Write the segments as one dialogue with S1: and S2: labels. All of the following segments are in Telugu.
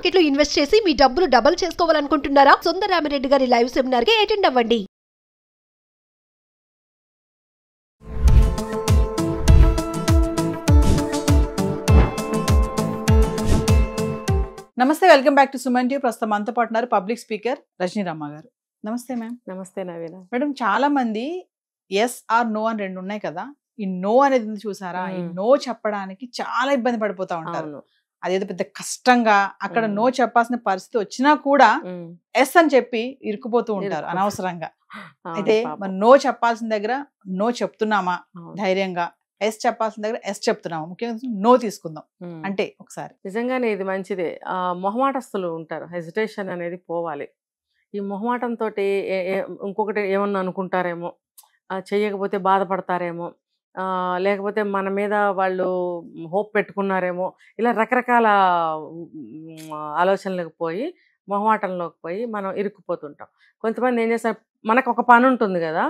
S1: మార్కెట్ లో ఇన్వెస్ట్ చేసి మీ డబ్బులు డబుల్ చేసుకోవాలనుకుంటున్నారా? సుందరరామిరెడ్డి గారి లైవ్ సెమినార్ కి అటెండ్ అవ్వండి.
S2: నమస్తే, welcome back to Suman TV. ప్రస్తుతం మనతో పాటు ఉన్నారు పబ్లిక్ స్పీకర్ రజనీరమ్మ గారు. నమస్తే మ్యామ్.
S3: నమస్తే నవీన.
S2: మేడం, చాలా మంది ఎస్ ఆర్ నో అని రెండు ఉన్నాయి కదా. ఈ నో అనేది చూసారా, ఈ నో చెప్పడానికి చాలా ఇబ్బంది పడిపోతా ఉంటారు. అదేదో పెద్ద కష్టంగా అక్కడ నో చెప్పాల్సిన పరిస్థితి వచ్చినా కూడా ఎస్ అని చెప్పి ఇరుక్కుపోతూ ఉంటారు అనవసరంగా. అయితే మరి నో చెప్పాల్సిన దగ్గర నో చెప్తున్నామా ధైర్యంగా, ఎస్ చెప్పాల్సిన దగ్గర ఎస్ చెప్తున్నామా, ముఖ్యంగా నో తీసుకుందాం అంటే ఒకసారి.
S3: నిజంగానే ఇది మంచిదే. మొహమాటస్తులు ఉంటారు, హెజిటేషన్ అనేది పోవాలి. ఈ మొహమాటంతో ఇంకొకటి ఏమన్నా అనుకుంటారేమో, చెయ్యకపోతే బాధపడతారేమో, లేకపోతే మన మీద వాళ్ళు హోప్ పెట్టుకున్నారేమో, ఇలా రకరకాల ఆలోచనలకు పోయి మొహమాటంలోకి పోయి మనం ఇరుక్కుపోతుంటాం. కొంతమంది ఏం చేస్తారు, మనకు ఒక పని ఉంటుంది కదా,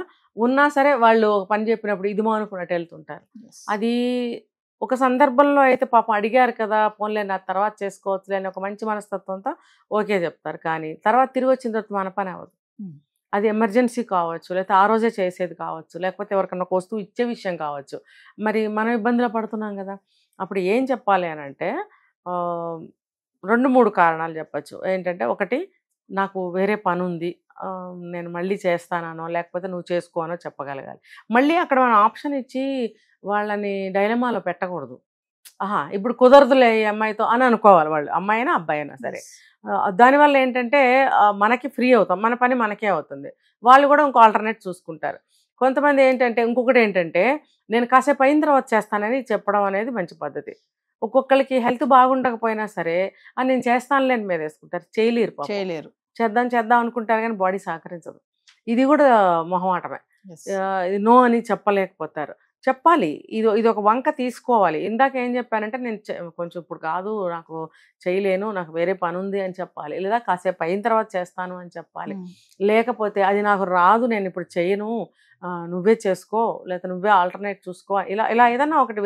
S3: ఉన్నా సరే వాళ్ళు ఒక పని చెప్పినప్పుడు ఇది అనుకున్నట్టు వెళ్తుంటారు. అది ఒక సందర్భంలో అయితే పాపం అడిగారు కదా, పోన్లే నా తర్వాత చేసుకోవచ్చు అని ఒక మంచి మనస్తత్వంతో ఓకే చెప్తారు. కానీ తర్వాత తిరిగి వచ్చిన తర్వాత మన పని అవ్వదు. అది ఎమర్జెన్సీ కావచ్చు, లేకపోతే ఆ రోజే చేసేది కావచ్చు, లేకపోతే ఎవరికన్నా ఒక వస్తువు ఇచ్చే విషయం కావచ్చు. మరి మనం ఇబ్బందులు పడుతున్నాం కదా. అప్పుడు ఏం చెప్పాలి అని అంటే 2-3 కారణాలు చెప్పచ్చు. ఏంటంటే, ఒకటి, నాకు వేరే పని ఉంది, నేను మళ్ళీ చేస్తానో లేకపోతే నువ్వు చేసుకో అనో చెప్పగలగాలి. మళ్ళీ అక్కడ మనం ఆప్షన్ ఇచ్చి వాళ్ళని డైలమాలో పెట్టకూడదు. ఇప్పుడు కుదరదులే ఈ అమ్మాయితో అని అనుకోవాలి వాళ్ళు, అమ్మాయి అయినా అబ్బాయి అయినా సరే. దానివల్ల ఏంటంటే మనకి ఫ్రీ అవుతాం, మన పని మనకే అవుతుంది, వాళ్ళు కూడా ఇంకో ఆల్టర్నేట్ చూసుకుంటారు. కొంతమంది ఏంటంటే, ఇంకొకటి ఏంటంటే, నేను కాసేపు అయిన తర్వాత చేస్తానని చెప్పడం అనేది మంచి పద్ధతి. ఒక్కొక్కరికి హెల్త్ బాగుండకపోయినా సరే నేను చేస్తానులే అని మీద వేసుకుంటారు, చేయలేరు. చేద్దాం అనుకుంటారు కానీ బాడీ సహకరించదు. ఇది కూడా మొహమాటమే. నో అని చెప్పలేకపోతారు. చెప్పాలి, ఇది ఒక వంక తీసుకోవాలి. ఇందాక ఏం చెప్పానంటే, నేను కొంచెం ఇప్పుడు కాదు, నాకు చేయలేను, నాకు వేరే పని ఉంది అని చెప్పాలి. లేదా కాసేపు అయిన తర్వాత చేస్తాను అని చెప్పాలి. లేకపోతే అది నాకు రాదు, నేను ఇప్పుడు చేయను, నువ్వే చేసుకో, లేకపోతే నువ్వే ఆల్టర్నేట్ చూసుకో, ఇలా ఏదన్నా ఒకటి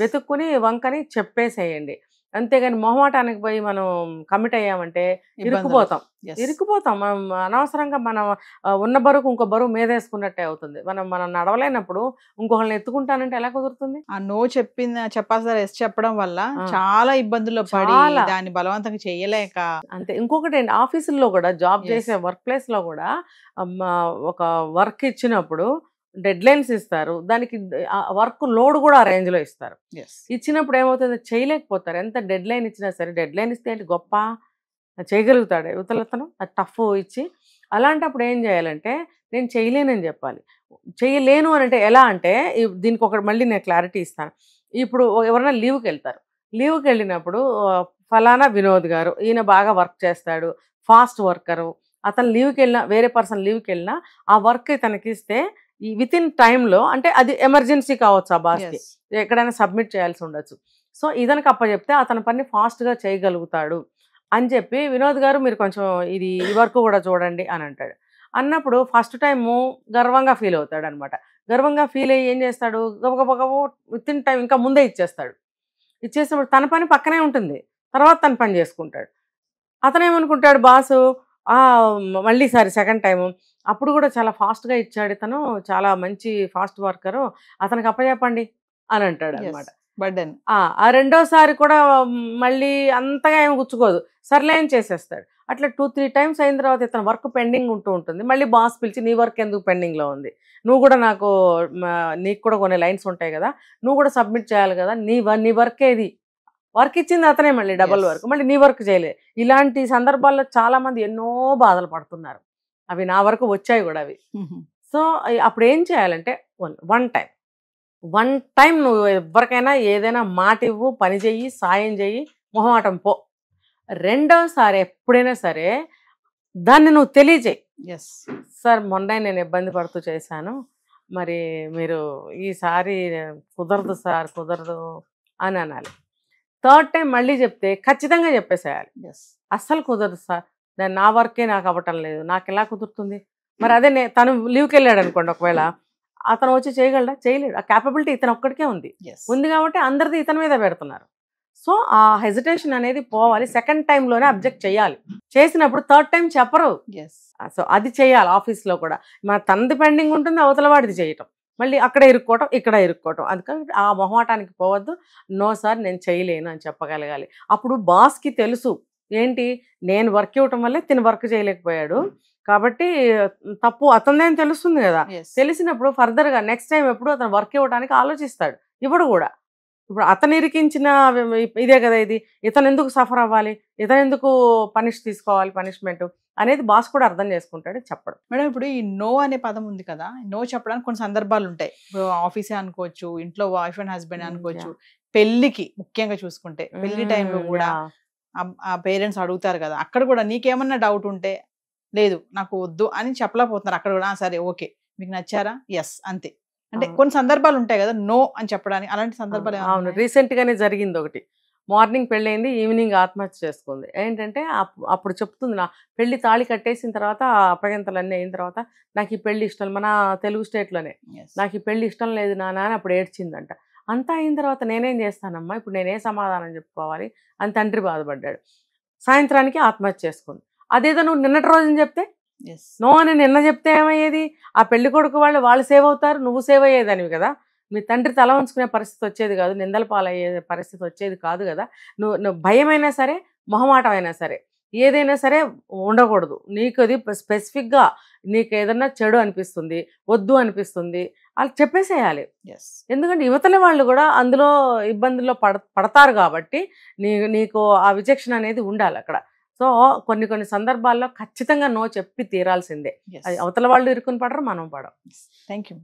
S3: వెతుక్కుని వంకని చెప్పేసేయండి. అంతేగాని మొహమాటానికి పోయి మనం కమిట్ అయ్యామంటే ఇరుక్కుపోతాం. మనం అనవసరంగా మనం ఉన్న బరువుకు ఇంకో బరువు మీద వేసుకున్నట్టే అవుతుంది. మనం నడవలేనప్పుడు ఇంకొకరిని ఎత్తుకుంటానంటే ఎలా కుదురుతుంది?
S2: ఆ నో చెప్పాల్సిన ఎస్ చెప్పడం వల్ల చాలా ఇబ్బందుల్లో పడి దాన్ని బలవంతంగా చేయలేక.
S3: అంతే. ఇంకొకటి, ఆఫీసుల్లో కూడా, జాబ్ చేసే వర్క్ ప్లేస్ లో కూడా ఒక వర్క్ ఇచ్చినప్పుడు డెడ్ లైన్స్ ఇస్తారు, దానికి వర్క్ లోడ్ కూడా ఆ రేంజ్ లో ఇస్తారు. ఇచ్చినప్పుడు ఏమవుతుంది, చేయలేకపోతారు. ఎంత డెడ్ లైన్ ఇచ్చినా సరే, డెడ్ లైన్ ఇస్తే ఏంటి గొప్ప, చేయగలుగుతాడు యువతలతను, అది టఫ్ ఇచ్చి. అలాంటప్పుడు ఏం చేయాలంటే, నేను చేయలేనని చెప్పాలి. చేయలేను అని అంటే ఎలా అంటే, దీనికి ఒకటి మళ్ళీ నేను క్లారిటీ ఇస్తాను. ఇప్పుడు ఎవరైనా లీవ్కి వెళ్ళినప్పుడు ఫలానా వినోద్ గారు, ఈయన బాగా వర్క్ చేస్తాడు, ఫాస్ట్ వర్కరు, అతను లీవ్కి వెళ్ళినా, వేరే పర్సన్ లీవ్కి వెళ్ళినా ఆ వర్క్ తనకి ఇస్తే ఈ విత్ ఇన్ టైంలో, అంటే అది ఎమర్జెన్సీ కావచ్చు, ఆ బాస్కి ఎక్కడైనా సబ్మిట్ చేయాల్సి ఉండొచ్చు, సో ఇతనికి అప్పచెప్తే అతని పని ఫాస్ట్గా చేయగలుగుతాడు అని చెప్పి, వినోద్ గారు మీరు కొంచెం ఈ వర్క్ కూడా చూడండి అని అంటాడు. అన్నప్పుడు ఫస్ట్ టైము గర్వంగా ఫీల్ అవుతాడు అనమాట. గర్వంగా ఫీల్ అయ్యి ఏం చేస్తాడు, గబగబ విత్ ఇన్ టైం ఇంకా ముందే ఇచ్చేసినప్పుడు తన పని పక్కనే ఉంటుంది, తర్వాత తన పని చేసుకుంటాడు. అతనేమనుకుంటాడు, బాసు మళ్ళీ సెకండ్ టైము అప్పుడు కూడా చాలా ఫాస్ట్గా ఇచ్చాడు, ఇతను చాలా మంచి ఫాస్ట్ వర్కరు, అతనికి అప్పచెప్పండి అని అంటాడు అనమాట. ఆ రెండోసారి కూడా మళ్ళీ అంతగా ఏమి గుచ్చుకోదు, సర్లే అని చేసేస్తాడు. అట్లా 2-3 టైమ్స్ అయిన తర్వాత ఇతను వర్క్ పెండింగ్ ఉంటుంది. మళ్ళీ బాస్ పిలిచి, నీ వర్క్ ఎందుకు పెండింగ్లో ఉంది, నువ్వు కూడా నీకు కూడా కొన్ని లైన్స్ ఉంటాయి కదా, నువ్వు కూడా సబ్మిట్ చేయాలి కదా, నీ వర్క్ ఏది, వర్క్ ఇచ్చింది అతనే, మళ్ళీ డబల్ వర్క్, మళ్ళీ నీ వర్క్ చేయలేదు. ఇలాంటి సందర్భాల్లో చాలా మంది ఎన్నో బాధలు పడుతున్నారు. అవి నా వరకు వచ్చాయి కూడా అవి. సో అప్పుడు ఏం చేయాలంటే, వన్ టైం నువ్వు ఎవరికైనా ఏదైనా మాట ఇవ్వు, పని చెయ్యి, సాయం చెయ్యి, మొహమాటం పో. రెండోసారి ఎప్పుడైనా సరే దాన్ని నువ్వు తెలియజేయి, సార్ మొన్న నేను ఇబ్బంది పడుతూ చేశాను, మరి మీరు ఈసారి కుదరదు సార్, కుదరదు అని అనాలి. థర్డ్ టైం మళ్ళీ చెప్తే ఖచ్చితంగా చెప్పేసేయాలి, అస్సలు కుదరదు సార్, నా వర్కే నాకు అవ్వటం లేదు, నాకు ఎలా కుదురుతుంది. మరి అదే తను లీవ్కి వెళ్ళాడు అనుకోండి, ఒకవేళ అతను వచ్చి చేయగలడా, చేయలేడు. ఆ క్యాపబిలిటీ ఇతను ఒక్కడికే ఉంది కాబట్టి అందరిది ఇతని మీద పెడుతున్నారు. సో ఆ హెజిటేషన్ అనేది పోవాలి. సెకండ్ టైంలోనే అబ్జెక్ట్ చేయాలి. చేసినప్పుడు థర్డ్ టైం చెప్పరు. సో అది చేయాలి. ఆఫీస్లో కూడా మన తనది పెండింగ్ ఉంటుంది, అవతల వాడిది చేయటం, మళ్ళీ అక్కడ ఇరుక్కోవటం, ఇక్కడ ఇరుక్కోవటం. అందుకని ఆ మొహమాటానికి పోవద్దు. నో సార్ నేను చేయలేను అని చెప్పగలగాలి. అప్పుడు బాస్కి తెలుసు ఏంటి, నేను వర్క్ ఇవ్వటం వల్లే తిని వర్క్ చేయలేకపోయాడు కాబట్టి తప్పు అతనిదేం తెలుస్తుంది కదా. తెలిసినప్పుడు ఫర్దర్గా నెక్స్ట్ టైం ఎప్పుడు అతను వర్క్ ఇవ్వడానికి ఆలోచిస్తాడు. ఇవ్వడు కూడా. ఇప్పుడు అతను ఇరికించిన ఇదే కదా ఇది, ఇతను ఎందుకు సఫర్ అవ్వాలి, ఇతను ఎందుకు తీసుకోవాలి పనిష్మెంట్ అనేది బాస్ కూడా అర్థం చేసుకుంటాడు. చెప్పడం.
S2: మేడం ఇప్పుడు ఈ నో అనే పదం ఉంది కదా, నో చెప్పడానికి కొన్ని సందర్భాలు ఉంటాయి. ఇప్పుడు ఆఫీసే అనుకోవచ్చు, ఇంట్లో వైఫ్ అండ్ హస్బెండ్ అనుకోవచ్చు, పెళ్లికి ముఖ్యంగా చూసుకుంటే పెళ్లి టైంలో కూడా ఆ పేరెంట్స్ అడుగుతారు కదా, అక్కడ కూడా నీకేమన్నా డౌట్ ఉంటే లేదు నాకు వద్దు అని చెప్పలేకపోతున్నారు. అక్కడ కూడా సరే ఓకే మీకు నచ్చారా, ఎస్ అంతే. అంటే కొన్ని సందర్భాలు ఉంటాయి కదా నో అని చెప్పడానికి, అలాంటి సందర్భాలు.
S3: అవును, రీసెంట్ గానే జరిగింది ఒకటి. మార్నింగ్ పెళ్ళయింది, ఈవినింగ్ ఆత్మహత్య చేసుకుంది. ఏంటంటే అప్పుడు చెప్తుంది, నా పెళ్లి తాళి కట్టేసిన తర్వాత అప్పగింతలన్నీ అయిన తర్వాత నాకు ఈ పెళ్లి ఇష్టం, మన తెలుగు స్టేట్లోనే నాకు ఈ పెళ్లి ఇష్టం లేదు నాన్న అని అప్పుడు ఏడ్చిందంట. అంతా అయిన తర్వాత నేనేం చేస్తానమ్మా, ఇప్పుడు నేనే సమాధానం చెప్పుకోవాలి అని తండ్రి బాధపడ్డాడు. సాయంత్రానికి ఆత్మహత్య చేసుకుంది. అదేదో నువ్వు నిన్నటి రోజున చెప్తే, నో అని నిన్న చెప్తే ఏమయ్యేది, ఆ పెళ్లి కొడుకు వాళ్ళు సేవ్ అవుతారు, నువ్వు సేవ్ అయ్యేదానివి కదా. మీ తండ్రి తల ఉంచుకునే పరిస్థితి వచ్చేది కాదు, నిందల పాలయ్యే పరిస్థితి వచ్చేది కాదు కదా. నువ్వు భయమైనా సరే, మొహమాటం అయినా సరే, ఏదైనా సరే ఉండకూడదు. నీకు అది స్పెసిఫిక్గా నీకు ఏదన్నా చెడు అనిపిస్తుంది, వద్దు అనిపిస్తుంది, వాళ్ళు చెప్పేసేయాలి. ఎందుకంటే యువతల వాళ్ళు కూడా అందులో ఇబ్బందుల్లో పడతారు కాబట్టి నీకు ఆ విచక్షణ అనేది ఉండాలి అక్కడ. సో కొన్ని సందర్భాల్లో ఖచ్చితంగా నో చెప్పి తీరాల్సిందే. అది అవతల వాళ్ళు ఇరుకుని పడరు, మనం పడం.
S2: Thank you.